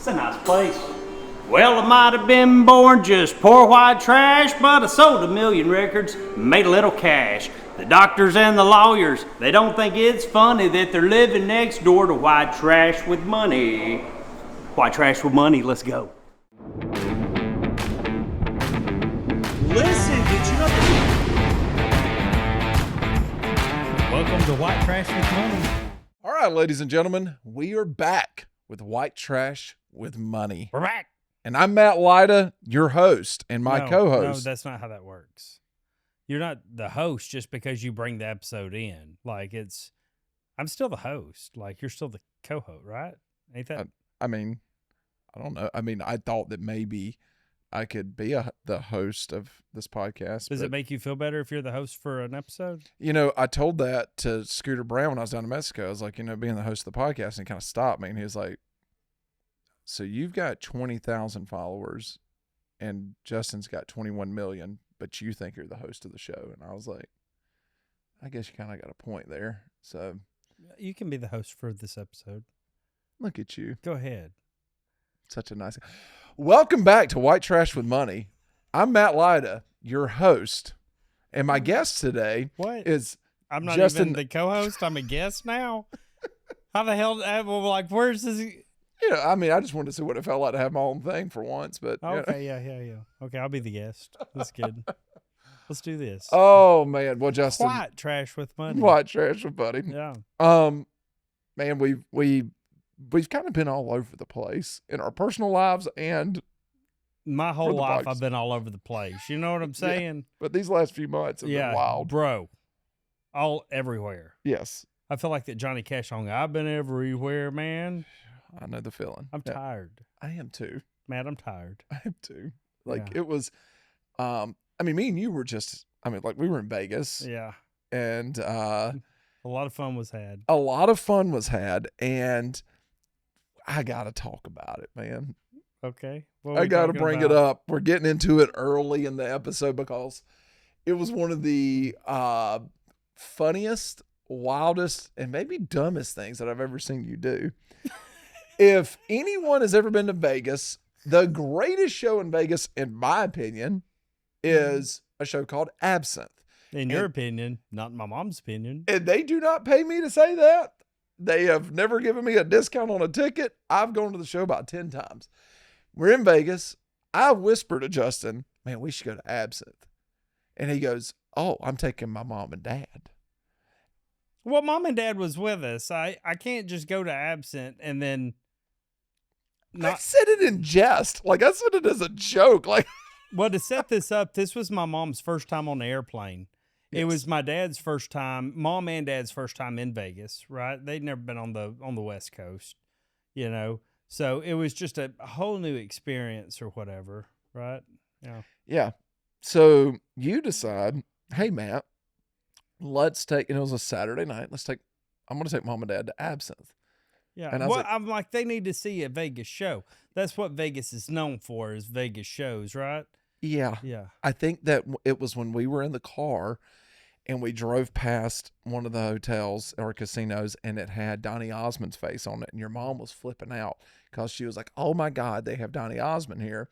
It's a nice place. Well, I might have been born just poor white trash, but I sold 1 million records, made a little cash. The doctors and the lawyers, they don't think it's funny that they're living next door to white trash with money. White trash with money, let's go. Listen, did you know? Welcome to White Trash with Money. All right, ladies and gentlemen, we are back with White Trash with Money. We're back. And I'm Matt Lyda, your host, and my No, co-host. No, that's not how that works. You're not the host just because you bring the episode in. I'm still the host. Like, you're still the co-host, right? Ain't that? I don't know. I thought that maybe I could be the host of this podcast. Does it make you feel better if you're the host for an episode? You know, I told that to Scooter Brown when I was down in Mexico. I was like, being the host of the podcast, and he kind of stopped me, and he was like, so you've got 20,000 followers and Justin's got 21 million, but you think you're the host of the show. And I was like, I guess you kind of got a point there. So You can be the host for this episode. Look at you. Go ahead. Such a nice. Welcome back to White Trash with Money. I'm Matt Lyda, your host. And my guest today is I'm not Justin. even the co-host. I'm a guest now. How the hell? Where's this? I just wanted to see what it felt like to have my own thing for once. But Okay, yeah. Okay, I'll be the guest. That's good. Let's do this. Oh man, well, Justin, White Trash with Money. White Trash with Money. Yeah. Man, we've kind of been all over the place in our personal lives and my whole life podcast. I've been all over the place. You know what I'm saying? Yeah, but these last few months have been wild, bro. All everywhere. Yes, I feel like that Johnny Cash song. I've been everywhere, man. I know the feeling. I'm tired. I am too. Matt, I'm tired. I am too. It was, me and you were just, we were in Vegas. Yeah. And a lot of fun was had. And I got to talk about it, man. Okay. I got to bring it up. We're getting into it early in the episode because it was one of the funniest, wildest, and maybe dumbest things that I've ever seen you do. If anyone has ever been to Vegas, the greatest show in Vegas, in my opinion, is a show called Absinthe. In your opinion, not in my mom's opinion. And they do not pay me to say that. They have never given me a discount on a ticket. I've gone to the show about 10 times. We're in Vegas. I whisper to Justin, man, we should go to Absinthe. And he goes, oh, I'm taking my mom and dad. Well, mom and dad was with us. I can't just go to Absinthe and then I said it in jest. I said it as a joke. Well, to set this up, this was my mom's first time on the airplane. Yes. It was my dad's first time, mom and dad's first time in Vegas, right? They'd never been on the West Coast, So it was just a whole new experience or whatever, right? Yeah. Yeah. So you decide, hey, Matt, let's take, it was a Saturday night. I'm going to take mom and dad to Absinthe. Yeah. And I'm like, they need to see a Vegas show. That's what Vegas is known for, is Vegas shows, right? Yeah. Yeah. I think that it was when we were in the car and we drove past one of the hotels or casinos and it had Donny Osmond's face on it. And your mom was flipping out because she was like, oh my God, they have Donny Osmond here.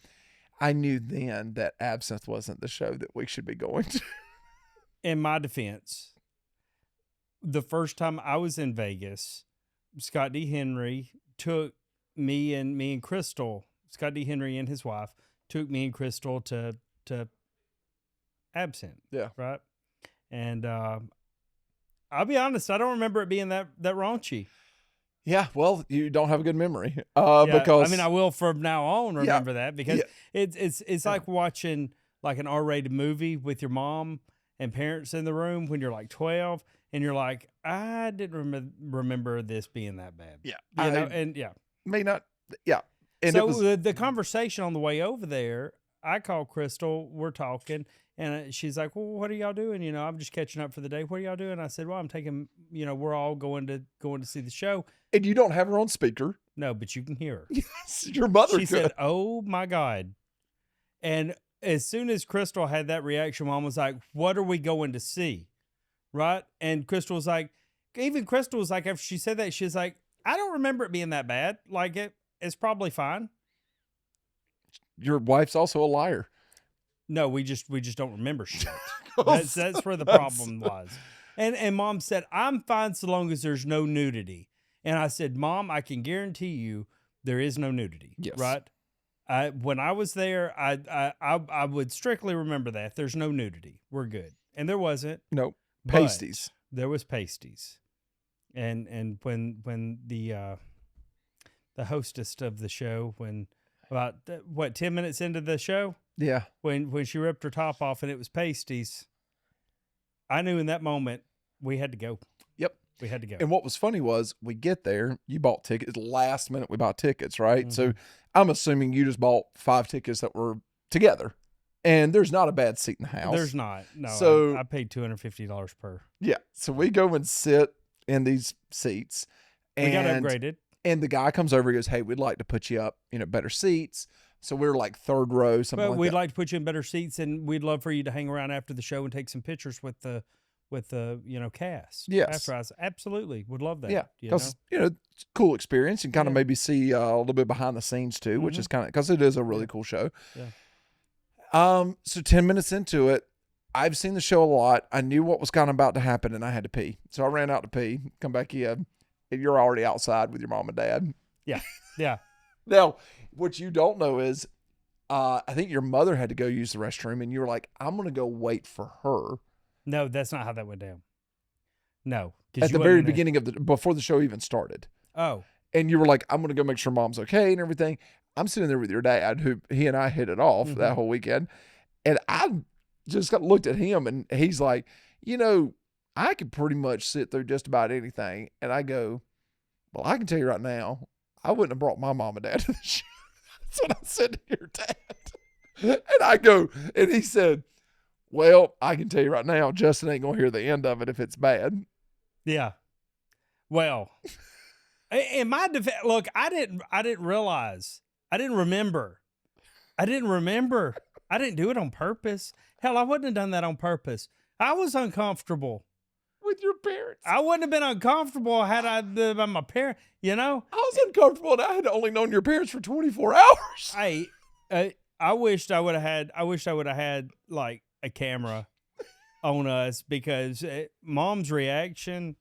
I knew then that Absinthe wasn't the show that we should be going to. In my defense, the first time I was in Vegas, Scott D. Henry took me and Crystal, Scott D. Henry and his wife, took me and Crystal to Absinthe. Yeah. Right? And I'll be honest, I don't remember it being that raunchy. Yeah, well, you don't have a good memory. Because I will from now on remember that because it's like watching like an R-rated movie with your mom and parents in the room when you're like 12 and you're like, I didn't remember this being that bad. Yeah. May not. Yeah. And so the conversation on the way over there, I call Crystal, we're talking, and she's like, well, what are y'all doing? I'm just catching up for the day. What are y'all doing? I said, well, I'm taking, we're all going to see the show. And you don't have her on speaker. No, but you can hear her. Yes, your mother She said, oh my God. And as soon as Crystal had that reaction, Mom was like, what are we going to see? Right? And Crystal was like, even Crystal was like, after she said that, she was like, I don't remember it being that bad. it's probably fine. Your wife's also a liar. No, we just don't remember shit. That's where the problem was. And Mom said, I'm fine so long as there's no nudity. And I said, Mom, I can guarantee you there is no nudity. Yes. Right? When I was there, I would strictly remember that. There's no nudity. We're good. And there wasn't. No. but Pasties. There was pasties. And when the hostess of the show, when about 10 minutes into the show, Yeah. when she ripped her top off and it was pasties, I knew in that moment we had to go. Yep. We had to go. And what was funny was we get there, you bought tickets. Last minute we bought tickets, right? Mm-hmm. So I'm assuming you just bought 5 tickets that were together. And there's not a bad seat in the house. There's not. No. So I paid $250 per. yeah. So we go and sit in these seats. And We got upgraded. And the guy comes over and goes, hey, we'd like to put you up, better seats. So we were like third row, something But like we'd that. like to put you in better seats, and we'd love for you to hang around after the show and take some pictures with the cast. Yes. After I said, absolutely, would love that. Yeah, you know? because it's a cool experience and kind of Yeah. maybe see a little bit behind the scenes too, which is kind of because it is a really cool show. Yeah. So 10 minutes into it, I've seen the show a lot. I knew what was kind of about to happen, and I had to pee. So I ran out to pee. Come back in, and you're already outside with your mom and dad. Yeah. Yeah. Now, what you don't know is, I think your mother had to go use the restroom, and you were like, "I'm going to go wait for her." No, that's not how that went down. No. 'Cause At you the very wasn't there. beginning before the show even started. Oh. And you were like, I'm going to go make sure mom's okay and everything. I'm sitting there with your dad, who he and I hit it off that whole weekend. And I just looked at him, and he's like, I could pretty much sit through just about anything. And I go, well, I can tell you right now, I wouldn't have brought my mom and dad to the show. That's what I said to your dad. And I go, and he said, well, I can tell you right now, Justin ain't going to hear the end of it if it's bad. Yeah. Well, in my defense, look, I didn't realize. I didn't remember. I didn't do it on purpose. Hell, I wouldn't have done that on purpose. I was uncomfortable. With your parents. I wouldn't have been uncomfortable had I been my parent, I was uncomfortable, and I had only known your parents for 24 hours. I wished I would have had like a camera on us, because Mom's reaction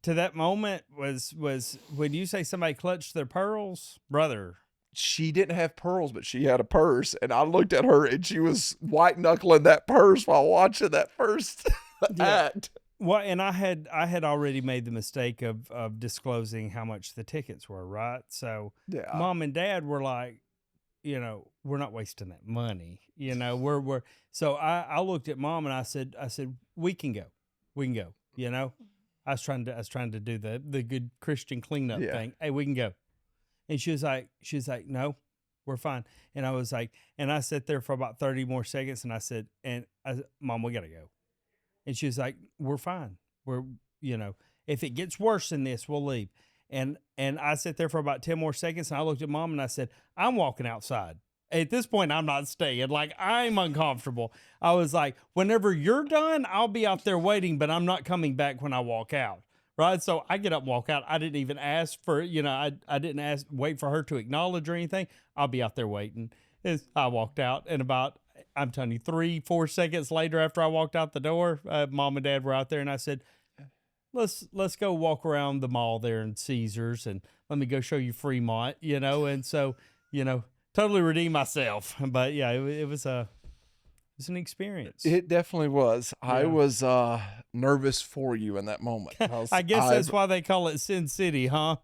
to that moment was when you say somebody clutched their pearls, brother. She didn't have pearls, but she had a purse, and I looked at her, and she was white knuckling that purse while watching that first act. Well, and I had already made the mistake of disclosing how much the tickets were, right? So Yeah. Mom and Dad were like, we're not wasting that money. We're so I looked at Mom and I said, we can go. I was trying to do the good Christian cleanup thing. Hey, we can go. And she was like, no, we're fine. And I was like, and I sat there for about 30 more seconds, and I said, Mom, we gotta go. And she was like, we're fine. We're, if it gets worse than this, we'll leave. And I sat there for about 10 more seconds, and I looked at Mom and I said, I'm walking outside. At this point, I'm not staying. Like, I'm uncomfortable. I was like, whenever you're done, I'll be out there waiting, but I'm not coming back when I walk out. Right. So I get up and walk out. I didn't even ask for, I didn't wait for her to acknowledge or anything. I'll be out there waiting. I walked out, and about, I'm telling you, 3-4 seconds later after I walked out the door, Mom and Dad were out there, and I said, let's go walk around the mall there in Caesars, and let me go show you Fremont, and so, totally redeem myself. But yeah, it was an experience. It definitely was. Yeah. I was nervous for you in that moment. I guess that's why they call it Sin City, huh?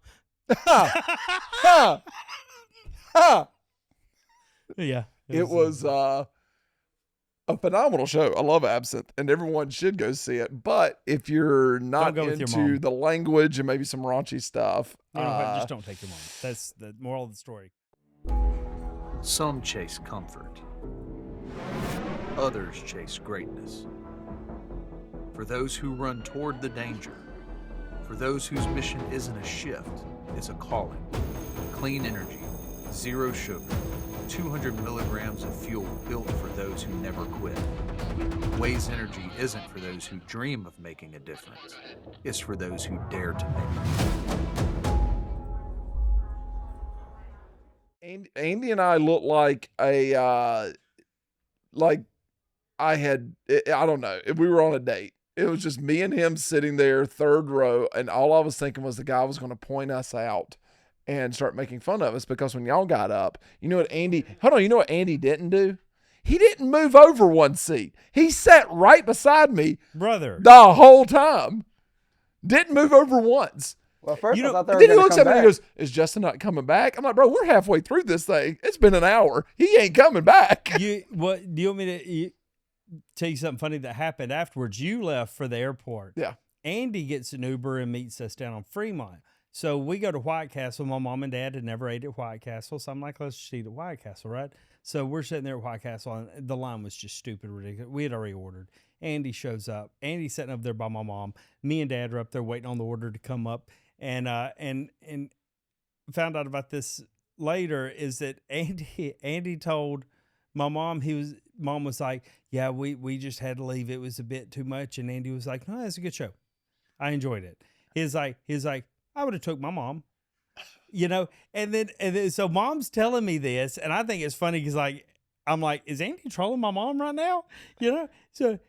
Yeah. It was a phenomenal show. I love Absinthe, and everyone should go see it. But if you're not go with your into mom. the language and maybe some raunchy stuff, just don't take your mom. That's the moral of the story. Some chase comfort. Others chase greatness. For those who run toward the danger, for those whose mission isn't a shift, it's a calling. Clean energy, zero sugar, 200 milligrams of fuel built for those who never quit. Waze Energy isn't for those who dream of making a difference. It's for those who dare to make it. Andy and I looked like like I don't know. We were on a date. It was just me and him sitting there, third row, and all I was thinking was the guy was going to point us out and start making fun of us because when y'all got up, you know what Andy didn't do? He didn't move over one seat. He sat right beside me, brother, the whole time. Didn't move over once. Well, first I thought they were Then he gonna looks come at me and back. he goes, "Is Justin not coming back?" I'm like, "Bro, we're halfway through this thing. It's been an hour. He ain't coming back." Do you want me to tell you something funny that happened afterwards? You left for the airport. Yeah. Andy gets an Uber and meets us down on Fremont. So we go to White Castle. My mom and dad had never ate at White Castle. So I'm like, let's just eat at White Castle, right? So we're sitting there at White Castle, and the line was just stupid, ridiculous. We had already ordered. Andy shows up. Andy's sitting up there by my mom. Me and dad are up there waiting on the order to come up. And found out about this later is that Andy told my mom, mom was like, yeah, we just had to leave. It was a bit too much. And Andy was like, no, that's a good show. I enjoyed it. He's like, I would have took my mom, and then so mom's telling me this, and I think it's funny because I'm like, is Andy trolling my mom right now? So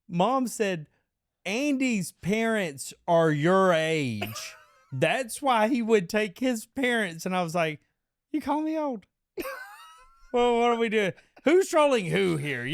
mom said, Andy's parents are your age. That's why he would take his parents. And I was like, you call me old? Well, what are we doing? Who's trolling who here,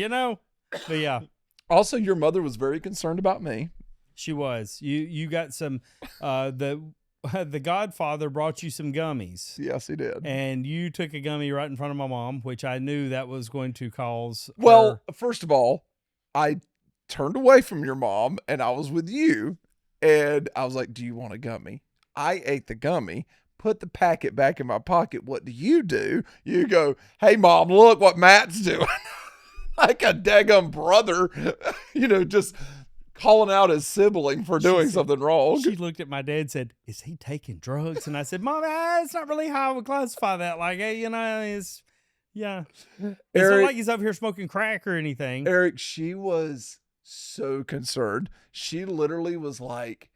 But yeah. Also, your mother was very concerned about me. She was. You got some, the Godfather brought you some gummies. Yes, he did. And you took a gummy right in front of my mom, which I knew that was going to cause Well, first of all, I turned away from your mom and I was with you. And I was like, do you want a gummy? I ate the gummy, put the packet back in my pocket. What do? You go, hey, Mom, look what Matt's doing. Like a daggum brother, just calling out his sibling for doing something wrong. She looked at my dad and said, is he taking drugs? And I said, Mom, it's not really how I would classify that. It's, yeah. It's not like he's up here smoking crack or anything. Eric, she was so concerned. She literally was like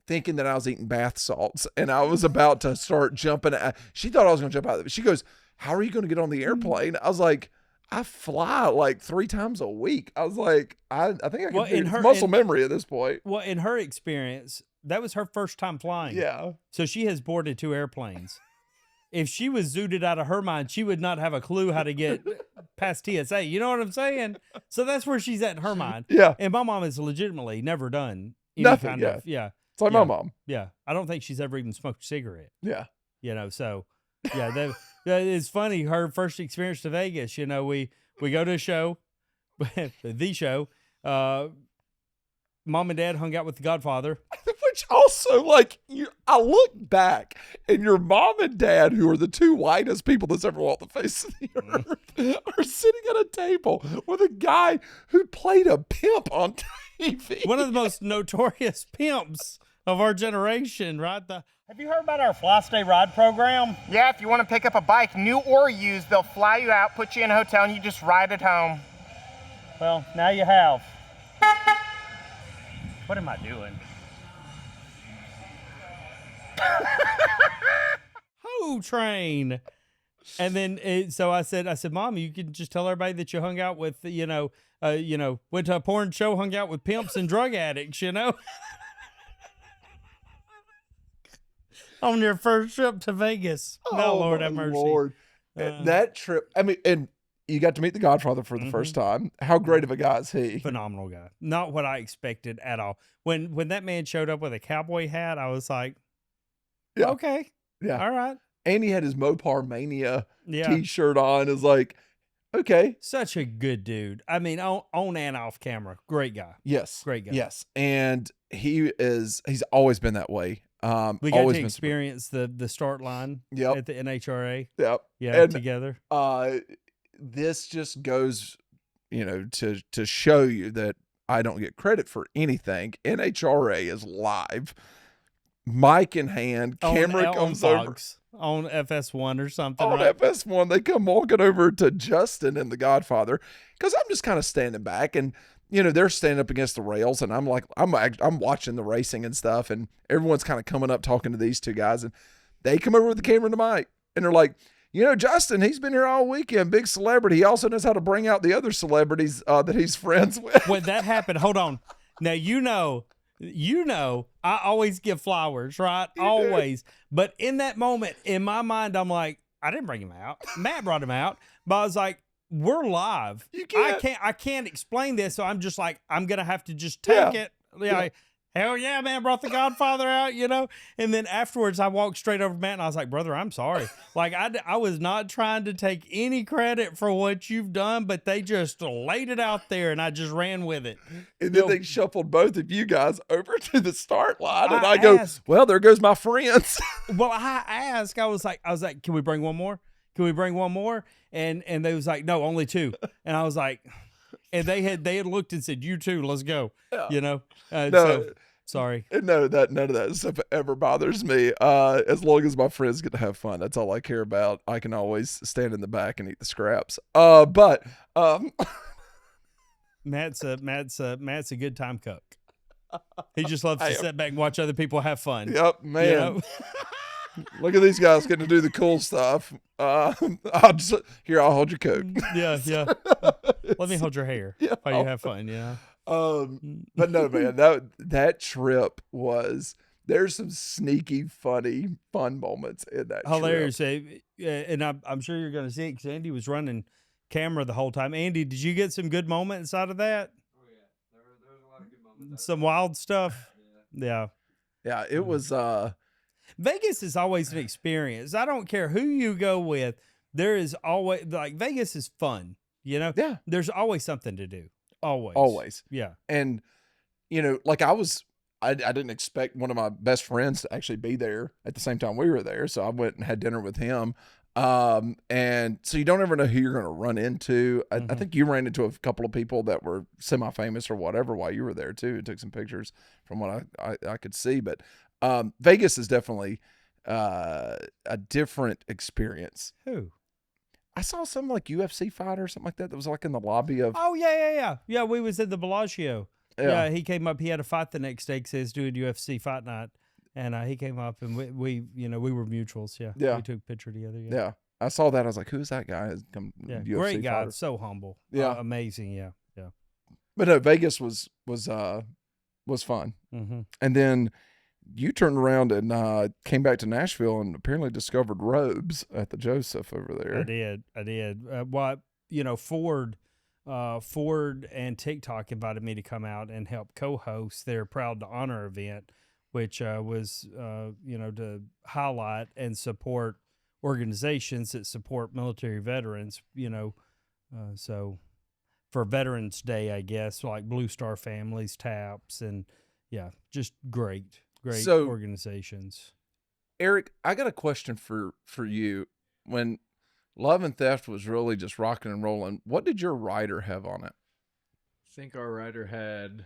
thinking that I was eating bath salts and I was about to start jumping. She thought I was going to jump out of it. She goes, how are you going to get on the airplane? I was like, I fly like 3 times a week. I was like, I think I can do muscle memory at this point. Well, in her experience, that was her first time flying. Yeah. So she has boarded 2 airplanes. If she was zooted out of her mind, she would not have a clue how to get past TSA. You know what I'm saying? So that's where she's at in her mind. Yeah. And my mom has legitimately never done any Nothing, kind yeah. of, yeah. It's like my mom. Yeah. I don't think she's ever even smoked a cigarette. Yeah. So yeah, that it's funny. Her first experience to Vegas, we go to a show, the show. Mom and Dad hung out with the Godfather. Which also, I look back and your mom and dad, who are the 2 whitest people that's ever walked the face of the earth, are sitting at a table with a guy who played a pimp on TV. One of the most notorious pimps of our generation, right? Have you heard about our Fly Stay Ride program? Yeah, if you want to pick up a bike, new or used, they'll fly you out, put you in a hotel, and you just ride it home. Well, now you have. What am I doing? Ho train. And then, so I said, Mom, you can just tell everybody that you hung out with, went to a porn show, hung out with pimps and drug addicts, on your first trip to Vegas. No, Lord have mercy. Lord. That trip, and you got to meet the Godfather for the first time. How great of a guy is he? Phenomenal guy. Not what I expected at all. When that man showed up with a cowboy hat, I was like, Yeah. okay. Yeah. All right. And he had his Mopar Mania Yeah. t-shirt on. Is like, okay. Such a good dude. I mean, on and off camera. Great guy. Yes. Great guy. Yes. And he's always been that way. We got to experience the start line at the NHRA. Yep. Yeah, and, together. This just goes, to show you that I don't get credit for anything. NHRA is live, mic in hand, camera comes over. On FS1 or something. On right? FS1, they come walking over to Justin and the Godfather because I'm just kind of standing back and, they're standing up against the rails and I'm like, I'm watching the racing and stuff and everyone's kind of coming up talking to these 2 guys and they come over with the camera and the mic and they're like, Justin, he's been here all weekend, big celebrity. He also knows how to bring out the other celebrities that he's friends with. When that happened, hold on. Now, I always give flowers, right? Always. But in that moment, in my mind, I'm like, I didn't bring him out. Matt brought him out. But I was like, we're live. You can't. I can't explain this. So I'm just like, I'm going to have to just take it. Like, hell yeah, man, brought the Godfather out, And then afterwards, I walked straight over to Matt and I was like, brother, I'm sorry. Like, I was not trying to take any credit for what you've done, but they just laid it out there and I just ran with it. And then they shuffled both of you guys over to the start line. And I go, well, there goes my friends. Well, I asked, I was like, can we bring one more? Can we bring one more? And they was like, no, only 2. And I was like, and they had looked and said, you too, let's go. No, so, sorry. No, none of that stuff ever bothers me. As long as my friends get to have fun, that's all I care about. I can always stand in the back and eat the scraps. But Matt's a good time cook. He just loves to sit back and watch other people have fun. Yep, man. Look at these guys getting to do the cool stuff. I'll hold your coat. Yeah. Let me hold your hair while you have fun. Yeah. But no, man, that trip was. There's some sneaky, funny, fun moments in that. Hilarious. Trip. And I'm sure you're going to see it because Andy was running camera the whole time. Andy, did you get some good moments out of that? Oh yeah, there was a lot of good moments. Some wild stuff. Yeah. It was. Vegas is always an experience. I don't care who you go with. There is always Vegas is fun. Yeah. There's always something to do. Always. Yeah. And I didn't expect one of my best friends to actually be there at the same time we were there. So I went and had dinner with him. And so you don't ever know who you're going to run into. I think you ran into a couple of people that were semi-famous or whatever while you were there too, and took some pictures from what I could see. But Vegas is definitely a different experience. Who? I saw some like UFC fighter or something like that was like in the lobby of. Oh yeah. We was at the Bellagio. Yeah, he came up. He had a fight the next day because he was doing UFC fight night, and he came up and we were mutuals. Yeah. We took a picture together. Yeah. I saw that. I was like, who's that guy? UFC great guy. Fighter. So humble. Yeah. Amazing. Yeah. But no, Vegas was fun. Mm-hmm. And then you turned around and came back to Nashville and apparently discovered robes at the Joseph over there. I did. Ford and TikTok invited me to come out and help co-host their Proud to Honor event, which was to highlight and support organizations that support military veterans. So for Veterans Day, I guess, like Blue Star Families, TAPS, and just great organizations. Eric, I got a question for you. When Love and Theft was really just rocking and rolling, what did your rider have on it? I think our rider had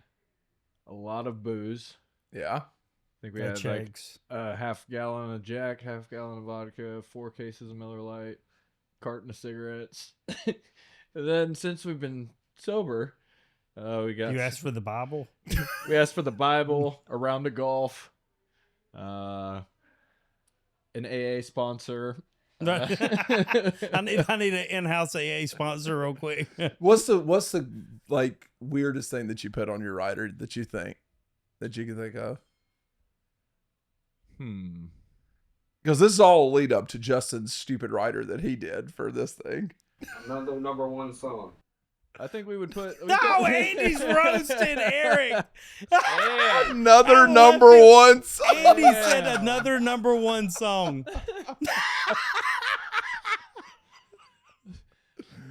a lot of booze. Yeah. I think we had checks. Like a half gallon of Jack, half gallon of vodka, 4 cases of Miller Lite, carton of cigarettes. And then since we've been sober, we got. You asked for the Bible? We asked for the Bible, a round of golf, an AA sponsor. I need an in-house AA sponsor real quick. What's the like weirdest thing that you put on your rider that you can think of? Because this is all a lead up to Justin's stupid rider that he did for this thing. Another number 1 song. I think we would put. Andy's roasted Eric. Another number 1 song. Andy said another number 1 song.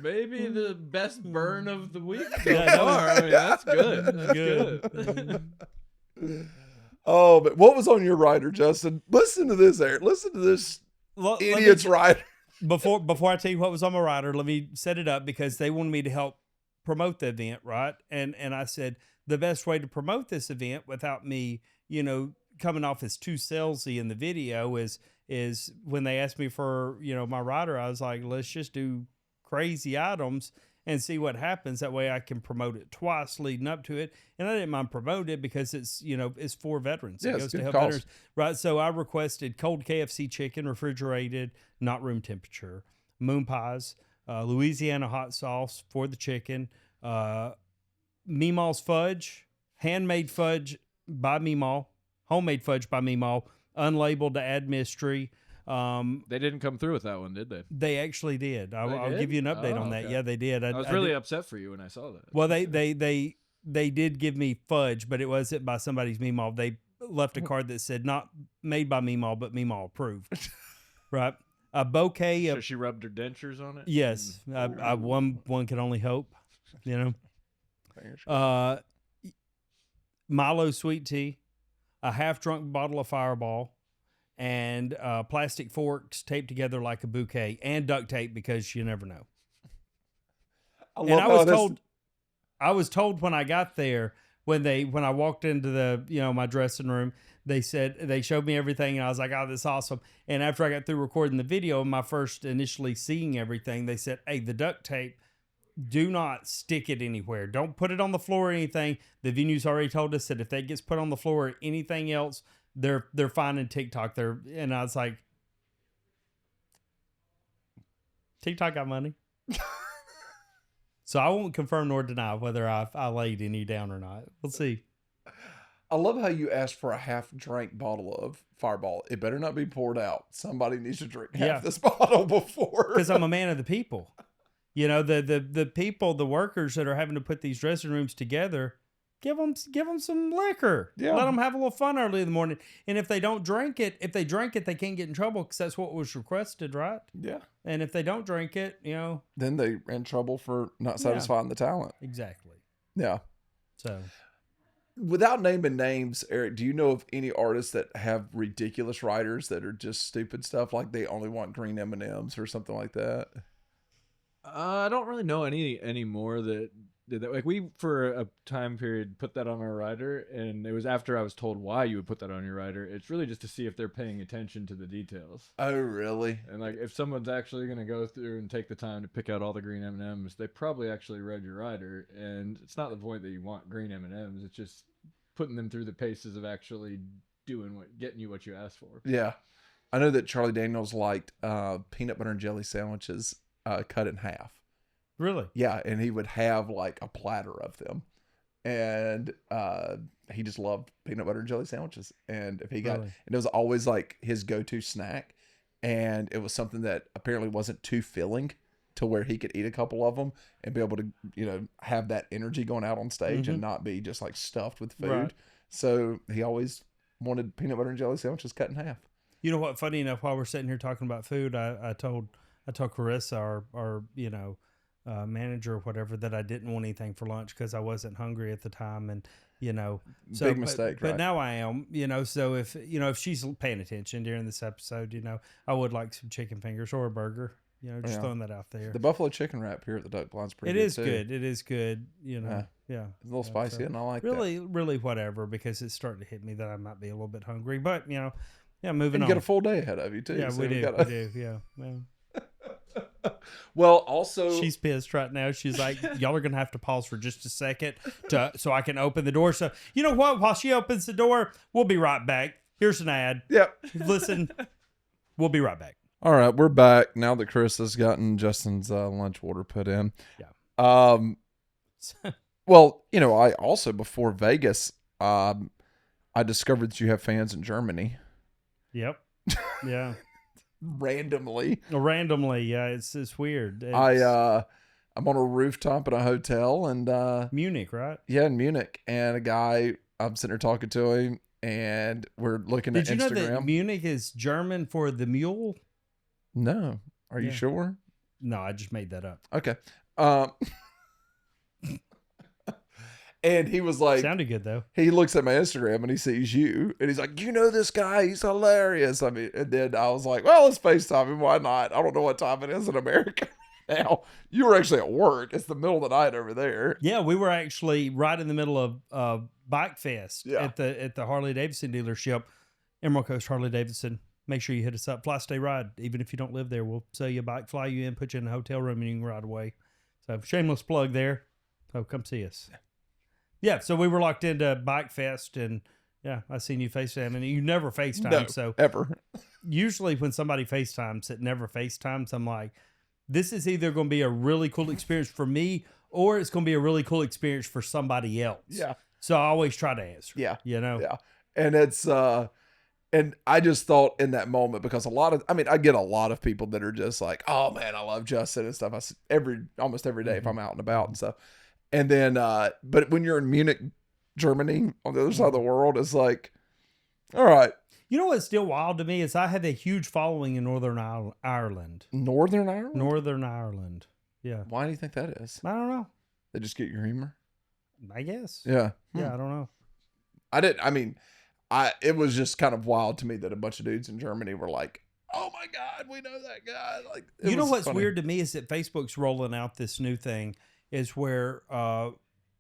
Maybe the best burn of the week so far. I mean, that's good. That's good. Oh, but what was on your rider, Justin? Listen to this, Eric. Listen to this idiot's rider. Before I tell you what was on my rider, let me set it up because they wanted me to help promote the event, right? And I said the best way to promote this event without me, coming off as too salesy in the video is when they asked me for, my rider, I was like, let's just do crazy items and see what happens. That way I can promote it twice leading up to it. And I didn't mind promoting it because it's, it's for veterans. Yeah, It it's goes a to good help cause. veterans. Right. So I requested cold KFC chicken, refrigerated, not room temperature, moon pies, Louisiana hot sauce for the chicken, Meemaw's fudge, handmade fudge by Meemaw, homemade fudge by Meemaw, unlabeled to add mystery. They didn't come through with that one, did they? They actually did. I'll did? give you an update on that. Okay. Yeah, they did. I was really upset for you when I saw that. Well, they did give me fudge, but it wasn't by somebody's Meemaw. They left a card that said not made by Meemaw, but Meemaw approved. Right. A bouquet So of she rubbed her dentures on it? yes. One can only hope. Milo sweet tea, a half-drunk bottle of Fireball, and plastic forks taped together like a bouquet, and duct tape because you never know. I was told when I got there, when I walked into the my dressing room, they showed me everything, and I was like, oh, this is awesome. And after I got through recording the video, my first initially seeing everything, they said, hey, the duct tape, do not stick it anywhere. Don't put it on the floor or anything. The venue's already told us that if that gets put on the floor or anything else, they're finding TikTok. And I was like, TikTok got money. So I won't confirm nor deny whether I laid any down or not. We'll see. I love how you asked for a half-drank bottle of Fireball. It better not be poured out. Somebody needs to drink half this bottle before. Because I'm a man of the people. The people, the workers that are having to put these dressing rooms together, give them some liquor. Yeah. Let them have a little fun early in the morning. And if they don't drink it, they can't get in trouble because that's what was requested, right? Yeah. And if they don't drink it, Then they're in trouble for not satisfying the talent. exactly. Yeah. So Without naming names, Eric, do you know of any artists that have ridiculous writers that are just stupid stuff, like they only want green M&Ms or something like that? I don't really know any more that did that. Like, we, for a time period, put that on our rider, and it was after I was told why you would put that on your rider. It's really just to see if they're paying attention to the details. Oh, really? And like, if someone's actually going to go through and take the time to pick out all the green M&Ms, they probably actually read your rider. And it's not the point that you want green M&Ms. It's just putting them through the paces of actually getting you what you asked for. Yeah. I know that Charlie Daniels liked peanut butter and jelly sandwiches cut in half. really, Yeah, and he would have like a platter of them. And he just loved peanut butter and jelly sandwiches. And if he got, Really? and it was always like his go-to snack. And it was something that apparently wasn't too filling to where he could eat a couple of them and be able to, have that energy going out on stage and not be just like stuffed with food. Right. So he always wanted peanut butter and jelly sandwiches cut in half. You know what? Funny enough, while we're sitting here talking about food, I told Carissa, our manager or whatever, that I didn't want anything for lunch because I wasn't hungry at the time, and so Big mistake, But right? now I am, So if she's paying attention during this episode, I would like some chicken fingers or a burger. Just Yeah. throwing that out there. The buffalo chicken wrap here at the Duck Blind's pretty It good is too. good. It is good. Yeah. Yeah. It's a little spicy, so and I like really, really whatever, because it's starting to hit me that I might be a little bit hungry. But moving that. You on. get a full day ahead of you too. Yeah, so we you do. gotta- We do. Yeah. Well, also, She's pissed right now. She's like, y'all are going to have to pause for just a second so I can open the door. So, you know what? While she opens the door, we'll be right back. Here's an ad. yep. Listen, we'll be right back. All right, we're back now that Chris has gotten Justin's lunch order put in. Yeah. Well, I also, before Vegas, I discovered that you have fans in Germany. Yep. Yeah. Randomly. Randomly. Yeah. It's weird. I'm on a rooftop at a hotel, and Munich, right? yeah, in Munich, and a guy, I'm sitting there talking to him, and we're looking Did at you Instagram. know that Munich is German for the mule? No. Are you Yeah. sure? No, I just made that up. Okay. And he was like, Sounded good though. he looks at my Instagram and he sees you, and he's like, you know this guy? He's hilarious. I mean, and then I was like, well, let's FaceTime him. Why not? I don't know what time it is in America now. You were actually at work. It's the middle of the night over there. Yeah, we were actually right in the middle of Bike Fest Yeah. at the Harley-Davidson dealership, Emerald Coast Harley-Davidson. Make sure you hit us up. Fly, stay, ride. Even if you don't live there, we'll sell you a bike, fly you in, put you in a hotel room, and you can ride away. So shameless plug there. So come see us. Yeah, so we were locked into Bike Fest, and yeah, I seen you FaceTime, and you never FaceTime. No, so ever. usually when somebody FaceTimes that never FaceTimes, I'm like, this is either going to be a really cool experience for me, or it's going to be a really cool experience for somebody else. Yeah. So I always try to answer. Yeah. You know? Yeah. And it's, and I just thought in that moment, because I get a lot of people that are just like, oh man, I love Justin and stuff. Almost every day if I'm out and about and stuff. And then, but when you're in Munich, Germany, on the other side of the world, it's like, all right. You know what's still wild to me is I have a huge following in Northern Ireland. Northern Ireland? Northern Ireland. Yeah. Why do you think that is? I don't know. They just get your humor? I guess. Yeah. Yeah, I don't know. It was just kind of wild to me that a bunch of dudes in Germany were like, oh my God, we know that guy. Like, you know what's funny. weird to me is that Facebook's rolling out this new thing is where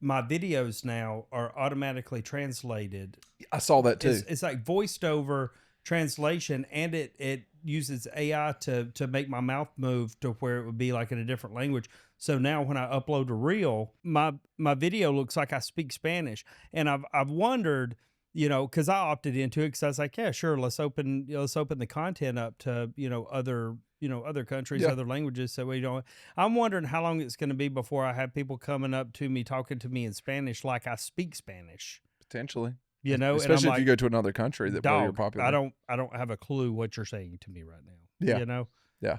my videos now are automatically translated. I saw that too. It's like voiced over translation, and it uses AI to make my mouth move to where it would be like in a different language. So now when I upload a reel, my video looks like I speak Spanish. And I've wondered, you know, because I opted into it because I was like, yeah, sure, let's open the content up to, other countries, other languages. So I'm wondering how long it's going to be before I have people coming up to me talking to me in Spanish like I speak Spanish. Potentially. You know, especially and if you go to another country that where you're popular. I don't have a clue what you're saying to me right now. Yeah. You know? Yeah.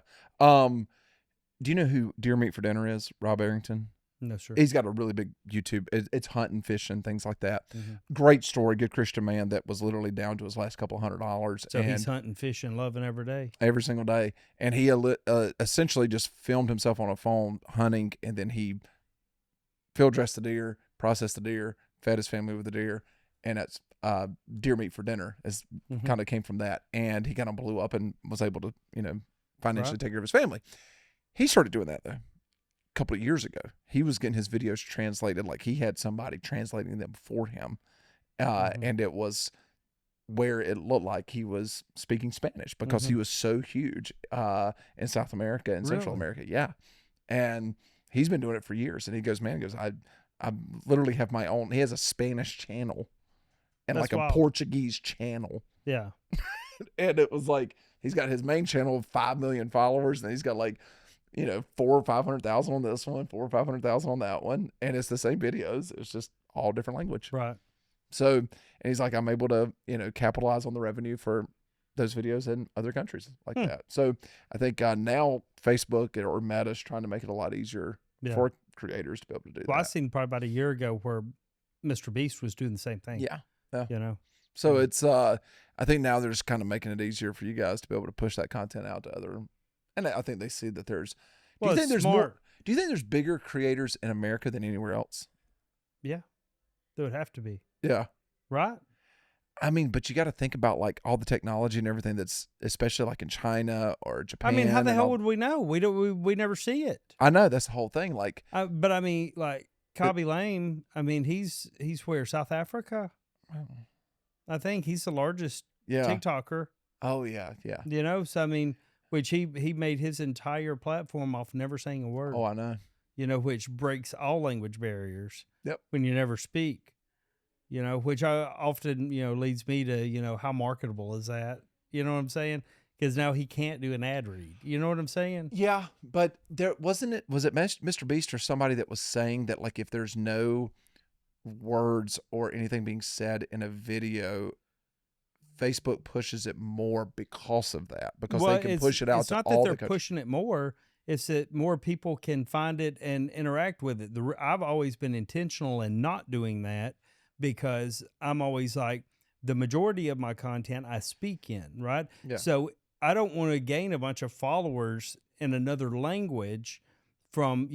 Do you know who Deer Meat for Dinner is? Rob Arrington? No, sir. He's got a really big YouTube. It's hunting, fishing, things like that. Mm-hmm. Great story. Good Christian man that was literally down to his last couple $100. So he's hunting, fishing, loving every day. Every single day. And he essentially just filmed himself on a phone hunting, and then he field dressed the deer, processed the deer, fed his family with the deer, and that's Deer Meat for Dinner is kind of came from that. And he kind of blew up and was able to, financially take care of his family. He started doing that, though, a couple of years ago. He was getting his videos translated, like he had somebody translating them for him. And it was where it looked like he was speaking Spanish because he was so huge in South America and Central America. Yeah. And he's been doing it for years. And he goes, I literally have my own. He has a Spanish channel and That's like wild. a Portuguese channel. Yeah. And it was like, he's got his main channel of 5 million followers, and he's got like, 400,000 or 500,000 on this one, 400,000 or 500,000 on that one. And it's the same videos. It's just all different language. Right. So, and he's like, I'm able to, capitalize on the revenue for those videos in other countries like that. So I think now Facebook or Meta's trying to make it a lot easier for creators to be able to do that. Well, I seen probably about a year ago where Mr. Beast was doing the same thing. Yeah. So it's, I think now they're just kind of making it easier for you guys to be able to push that content out to other, and I think they see that there's, do you think there's bigger creators in America than anywhere else? Yeah. There would have to be. Yeah. Right? I mean, but you got to think about like all the technology and everything that's, especially like in China or Japan. I mean, how the hell would we know? We never see it. I know, that's the whole thing. Like, but I mean, like Kobby Lame, I mean, he's where, South Africa? I think he's the largest TikToker. Oh yeah. So I mean, which he made his entire platform off never saying a word. Oh, I know. Which breaks all language barriers. Yep. When you never speak. Which I often, leads me to, how marketable is that? You know what I'm saying? Because now he can't do an ad read. You know what I'm saying? Yeah, but was it Mr. Beast or somebody that was saying that like if there's no words or anything being said in a video, Facebook pushes it more because of that, because they can push it out to all the countries. It's not that they're pushing it more. It's that more people can find it and interact with it. I've always been intentional in not doing that because I'm always like, the majority of my content I speak in, right? Yeah. So I don't want to gain a bunch of followers in another language from,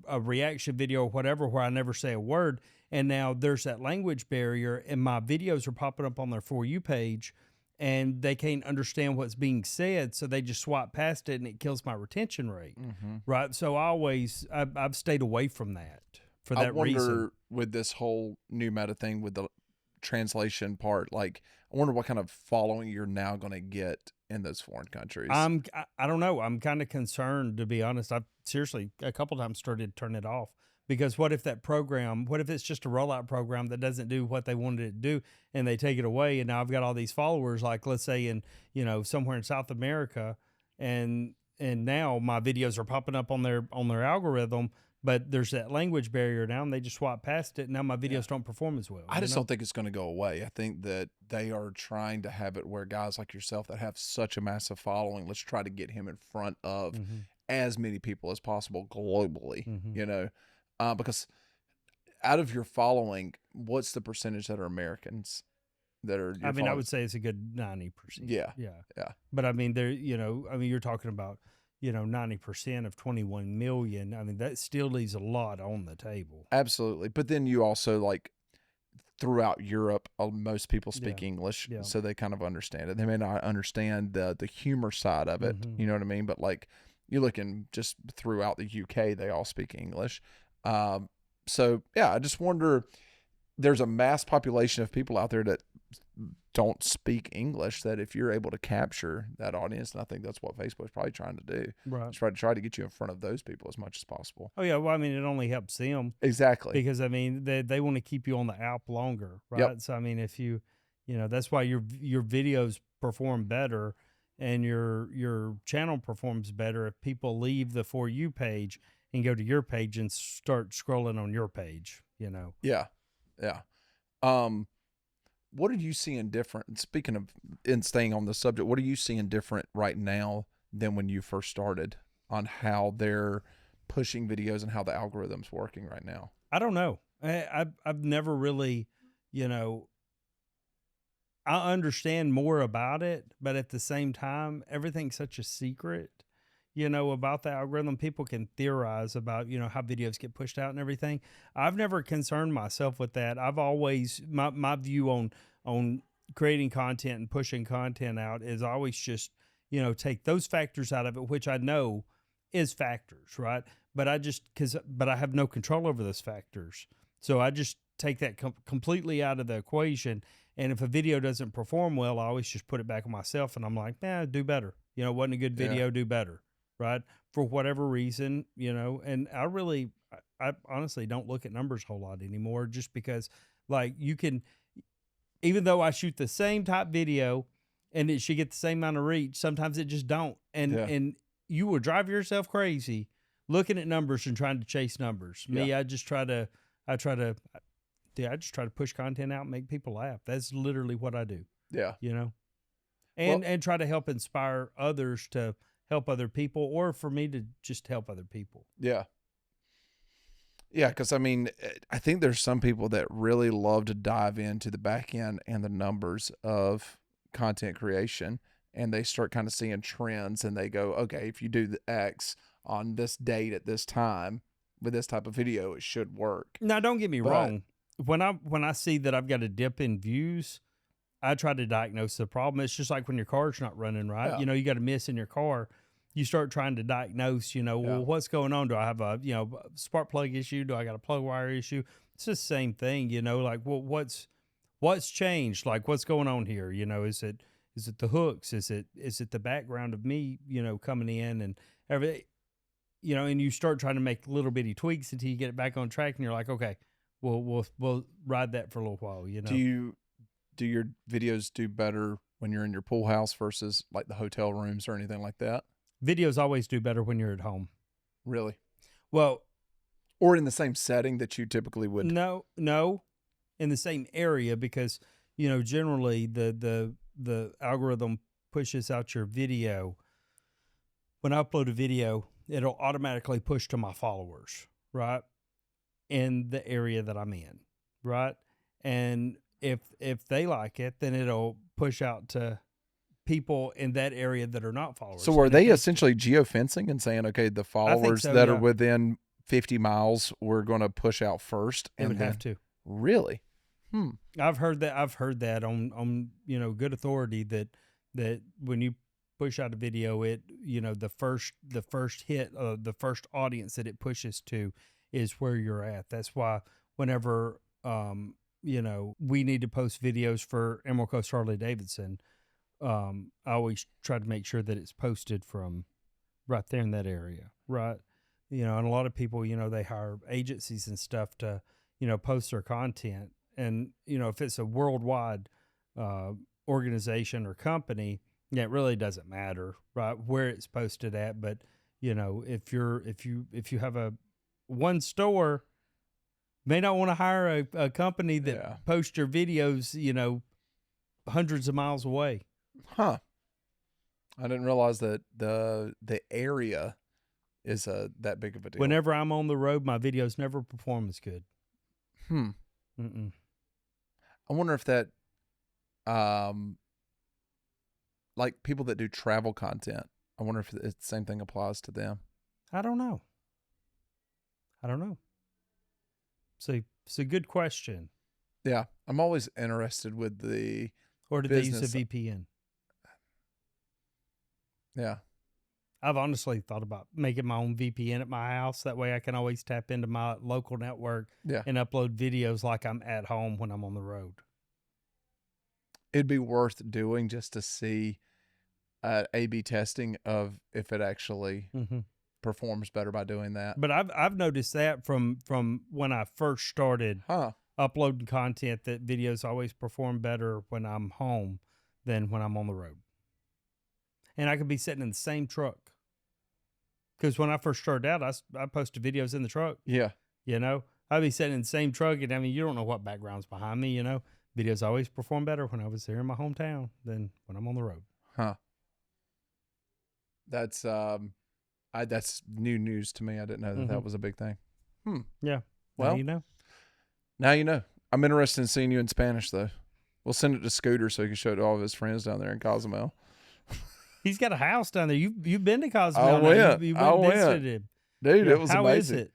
a reaction video or whatever where I never say a word. And now there's that language barrier and my videos are popping up on their For You page and they can't understand what's being said. So they just swipe past it and it kills my retention rate. Right. So I've stayed away from that for that reason. With this whole new Meta thing with the translation part, like I wonder what kind of following you're now going to get in those foreign countries. I don't know. I'm kind of concerned, to be honest. I've seriously a couple times started to turn it off, because what if it's just a rollout program that doesn't do what they wanted it to do, and they take it away, and now I've got all these followers, like let's say in, somewhere in South America, and now my videos are popping up on their algorithm, but there's that language barrier now, and they just swap past it. And now my videos don't perform as well. I just don't think it's going to go away. I think that they are trying to have it where guys like yourself that have such a massive following, let's try to get him in front of as many people as possible globally, because out of your following, what's the percentage that are Americans that are your I would say it's a good 90%. Yeah. But I mean, you're talking about, 90% of 21 million. I mean, that still leaves a lot on the table. Absolutely. But then you also, like, throughout Europe, most people speak English, so they kind of understand it. They may not understand the humor side of it, you know what I mean? But, like, you're looking just throughout the UK, they all speak English. So, yeah, I just wonder, there's a mass population of people out there that don't speak English, that if you're able to capture that audience, and I think that's what Facebook's probably trying to do, right? Try to get you in front of those people as much as possible. Oh yeah, well, I mean, it only helps them exactly, because I mean they want to keep you on the app longer, right? Yep. So I mean, if that's why your videos perform better and your channel performs better if people leave the For You page and go to your page and start scrolling on your page. Yeah. What are you seeing different? Speaking of, in staying on the subject, what are you seeing different right now than when you first started on how they're pushing videos and how the algorithm's working right now? I don't know. I've never really, I understand more about it, but at the same time, everything's such a secret, about the algorithm. People can theorize about, how videos get pushed out and everything. I've never concerned myself with that. I've always, my view on creating content and pushing content out is always just, take those factors out of it, which I know is factors, right? But I have no control over those factors. So I just take that completely out of the equation. And if a video doesn't perform well, I always just put it back on myself, and I'm like, do better. Wasn't a good video, do better. Right. For whatever reason, and I honestly don't look at numbers a whole lot anymore, just because, like, you can, even though I shoot the same type video and it should get the same amount of reach, sometimes it just don't. And you will drive yourself crazy looking at numbers and trying to chase numbers. Me, I just try to push content out and make people laugh. That's literally what I do. Yeah. And try to help inspire others to help other people, or for me to just help other people. Yeah. Yeah, because I mean, I think there's some people that really love to dive into the back end and the numbers of content creation, and they start kind of seeing trends, and they go, okay, if you do the X on this date at this time with this type of video, it should work. Now, don't get me wrong. When I see that I've got a dip in views, I try to diagnose the problem. It's just like when your car's not running right. Yeah. You got a miss in your car. You start trying to diagnose, well, what's going on? Do I have a, spark plug issue? Do I got a plug wire issue? It's the same thing, like, well, what's changed? Like, what's going on here? Is it the hooks? Is it the background of me, coming in and everything, and you start trying to make little bitty tweaks until you get it back on track, and you're like, okay, we'll ride that for a little while, Do your videos do better when you're in your pool house versus like the hotel rooms or anything like that? Videos always do better when you're at home. Really? Well, or in the same setting that you typically would? No, in the same area, because generally the algorithm pushes out your video. When I upload a video, it'll automatically push to my followers, right, in the area that I'm in, right, and if they like it, then it'll push out to people in that area that are not followers. So are they essentially geofencing and saying, okay, the followers that are within 50 miles, we're going to push out first? They would have to. Really? I've heard that on good authority that when you push out a video, it the first hit, the first audience that it pushes to is where you're at. That's why whenever we need to post videos for Emerald Coast Harley-Davidson, I always try to make sure that it's posted from right there in that area, right? And a lot of people, they hire agencies and stuff to, post their content. And, if it's a worldwide organization or company, it really doesn't matter, right, where it's posted at. But, if you have a one store, may not want to hire a company that posts your videos, hundreds of miles away. Huh. I didn't realize that the area is that big of a deal. Whenever I'm on the road, my videos never perform as good. I wonder if that, like people that do travel content, I wonder if the same thing applies to them. I don't know. So it's a good question. Yeah. I'm always interested with the Or did business. they use a VPN? Yeah. I've honestly thought about making my own VPN at my house. That way I can always tap into my local network and upload videos like I'm at home when I'm on the road. It'd be worth doing just to see A/B testing of if it actually performs better by doing that. But I've noticed that from when I first started uploading content, that videos always perform better when I'm home than when I'm on the road. And I could be sitting in the same truck. Because when I first started out, I posted videos in the truck. Yeah. I'd be sitting in the same truck, and you don't know what background's behind me, Videos always perform better when I was here in my hometown than when I'm on the road. Huh. That's that's new news to me. I didn't know that was a big thing. Yeah. Well, now you know. I'm interested in seeing you in Spanish, though. We'll send it to Scooter so he can show it to all of his friends down there in Cozumel. He's got a house down there. You've been to Cozumel. I went. You I went. visited him. Dude, it was How amazing. is it?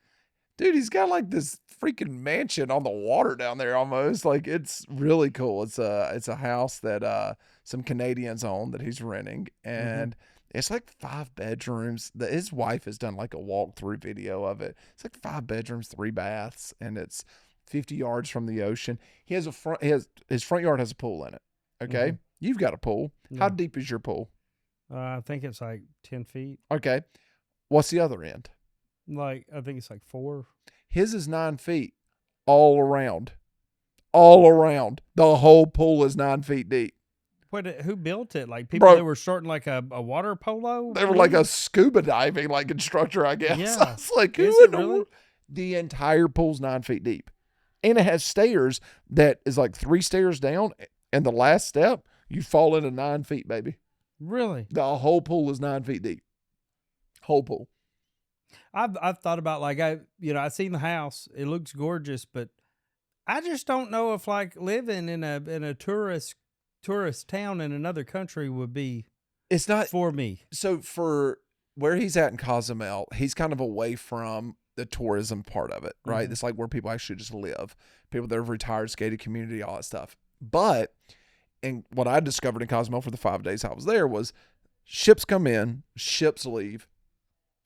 Dude, he's got like this freaking mansion on the water down there almost. Like, it's really cool. It's a house that some Canadians own that he's renting. And it's like 5 bedrooms. His wife has done like a walkthrough video of it. It's like 5 bedrooms, 3 baths, and it's 50 yards from the ocean. His front yard has a pool in it. Okay? You've got a pool. Yeah. How deep is your pool? I think it's like 10 feet. Okay. What's the other end? I think it's like 4. His is 9 feet all around. All around. The whole pool is 9 feet deep. Who built it? Like people that were starting like a water polo? They were like a scuba diving like instructor, I guess. Yeah. I was like, Is it really? The entire pool's 9 feet deep. And it has stairs that is like 3 stairs down. And the last step, you fall into 9 feet, baby. Really? The whole pool is 9 feet deep. Whole pool. I've thought about I seen the house. It looks gorgeous, but I just don't know if like living in a tourist town in another country would be. It's not for me. So for where he's at in Cozumel, he's kind of away from the tourism part of it, right? It's like where people actually just live. People that have retired, skated community, all that stuff. But and what I discovered in Cozumel for the 5 days I was there was ships come in, ships leave.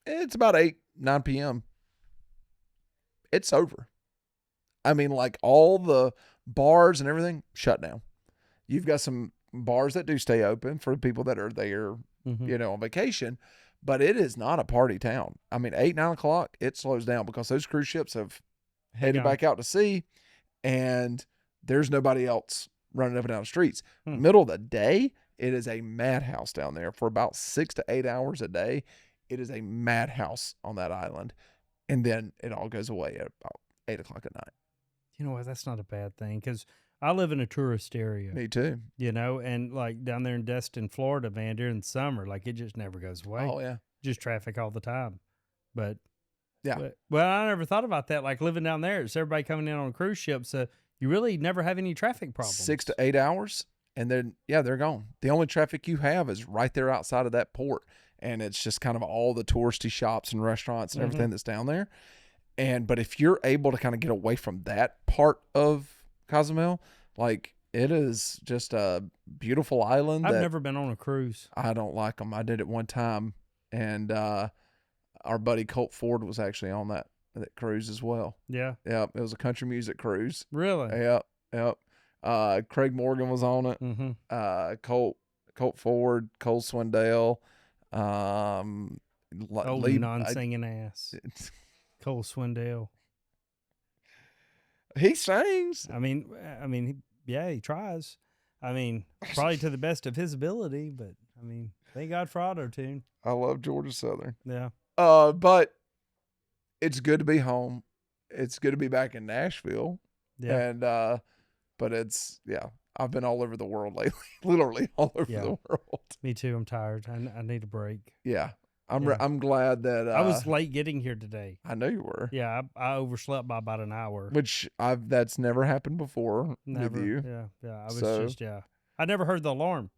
It's about 9 p.m. It's over. I mean, like all the bars and everything shut down. You've got some bars that do stay open for people that are there, on vacation, but it is not a party town. I mean, 8, 9 o'clock, it slows down because those cruise ships have headed back out to sea and there's nobody else running up and down the streets. Middle of the day, it is a madhouse down there for about 6 to 8 hours a day. It is a madhouse on that island. And then it all goes away at about 8 o'clock at night. You know what? That's not a bad thing because I live in a tourist area. Me too. And like down there in Destin, Florida, man, during the summer, like it just never goes away. Oh, yeah. Just traffic all the time. But, yeah. Well, I never thought about that. Like living down there, it's everybody coming in on a cruise ship. So you really never have any traffic problems. 6 to 8 hours. And then, they're gone. The only traffic you have is right there outside of that port. And it's just kind of all the touristy shops and restaurants and everything that's down there. But if you're able to kind of get away from that part of Cozumel, like it is just a beautiful island. I've never been on a cruise. I don't like them. I did it one time. And our buddy Colt Ford was actually on that cruise as well. Yeah. Yeah. It was a country music cruise. Really? Yeah. Yep. Craig Morgan was on it. Mm-hmm. Colt Ford, Cole Swindell. Old non-singing ass. Cole Swindell. He sings. I mean, yeah, he tries. I mean, probably to the best of his ability, but I mean, thank God for auto-tune. I love Georgia Southern. Yeah. But it's good to be home. It's good to be back in Nashville. Yeah. And but I've been all over the world lately. Literally all over the world. Me too. I'm tired. I need a break. Yeah. I'm glad that I was late getting here today. I know you were. Yeah, I overslept by about an hour. Which that's never happened before with you. Yeah. I was I never heard the alarm.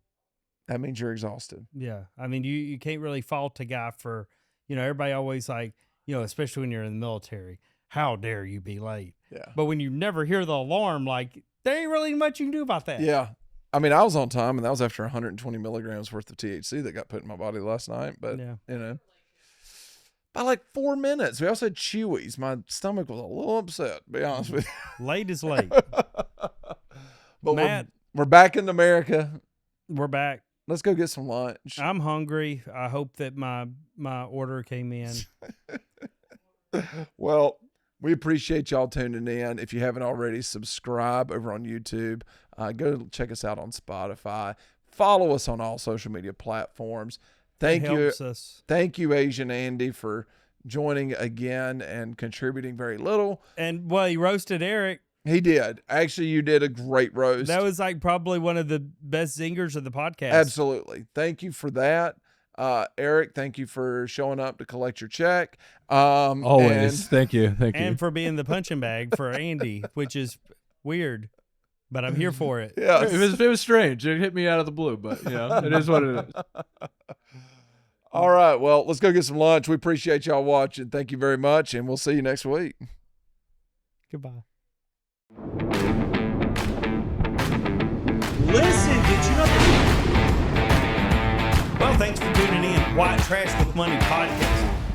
That means you're exhausted. Yeah. I mean, you can't really fault a guy for, everybody always like, especially when you're in the military, how dare you be late? Yeah. But when you never hear the alarm, like, there ain't really much you can do about that. Yeah. I mean, I was on time, and that was after 120 milligrams worth of THC that got put in my body last night. But, by like 4 minutes. We also had Chewies. My stomach was a little upset, to be honest with you. Late is late. But Matt, we're back in America. We're back. Let's go get some lunch. I'm hungry. I hope that my order came in. Well, we appreciate y'all tuning in. If you haven't already, subscribe over on YouTube. Go check us out on Spotify. Follow us on all social media platforms. Thank you, Asian Andy, for joining again and contributing very little. And he roasted Eric. He did. Actually, you did a great roast. That was like probably one of the best zingers of the podcast. Absolutely. Thank you for that. Eric, thank you for showing up to collect your check. Always. Thank you. And for being the punching bag for Andy, which is weird, but I'm here for it. Yeah, it was strange. It hit me out of the blue, but it is what it is. All right. Well, let's go get some lunch. We appreciate y'all watching. Thank you very much, and we'll see you next week. Goodbye. Listen, did you know? Well, thanks for tuning in. White Trash with Money podcast.